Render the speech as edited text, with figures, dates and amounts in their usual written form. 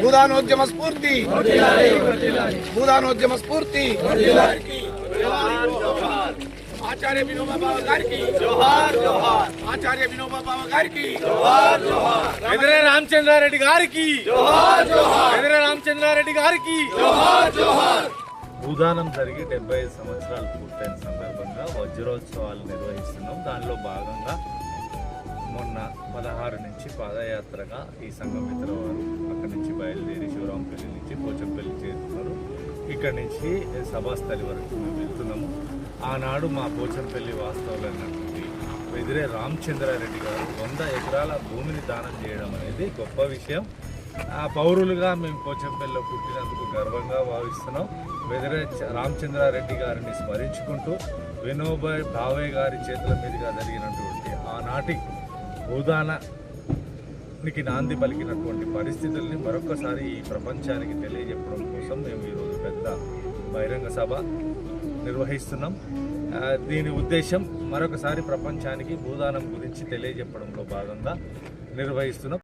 భూదానోద్యమ స్ఫూర్తి, భూదానోద్యమ స్ఫూర్తి. ఆచార్య వినోబా భావే గారికి జోహార్ జోహార్, ఆచార్య వినోబా భావే గారికి జోహార్ జోహార్, ఎదిరే రామచంద్రారెడ్డి గారికి జోహార్ జోహార్, ఎదిరే రామచంద్రారెడ్డి గారికి జోహార్ జోహార్. భూదానం జరిగి 75 సంవత్సరాలు పూర్తయిన సందర్భంగా వజ్రోత్సవాలు నిర్వహిస్తున్నాం. దానిలో భాగంగా మొన్న 16 నుంచి పాదయాత్రగా ఈ సంఘం మిత్ర వారు అక్కడి నుంచి బయలుదేరి శివరాంపల్లి నుంచి పోచంపల్లి చేరుతున్నారు. ఇక్కడి నుంచి సభాస్థలి వరకు మేము వెళ్తున్నాము. ఆనాడు మా పోచంపల్లి వాస్తవులైనటువంటి ఎదిరే రామచంద్రారెడ్డి గారు 100 ఎకరాల భూమిని దానం చేయడం అనేది గొప్ప విషయం. ఆ పౌరులుగా మేము పోచంపల్లిలో పుట్టినందుకు గర్వంగా భావిస్తున్నాం. ఎదిరే రామచంద్రారెడ్డి గారిని స్మరించుకుంటూ వినోబా భావే గారి చేతుల మీదుగా జరిగినటువంటి ఆనాటి భూదానానికి నాంది పలికినటువంటి పరిస్థితుల్ని మరొకసారి ఈ ప్రపంచానికి తెలియజెప్పడం కోసం మేము ఈరోజు పెద్ద బహిరంగ సభ నిర్వహిస్తున్నాం. దీని ఉద్దేశం మరొకసారి ప్రపంచానికి భూదానం గురించి తెలియజెప్పడంలో భాగంగా నిర్వహిస్తున్నాం.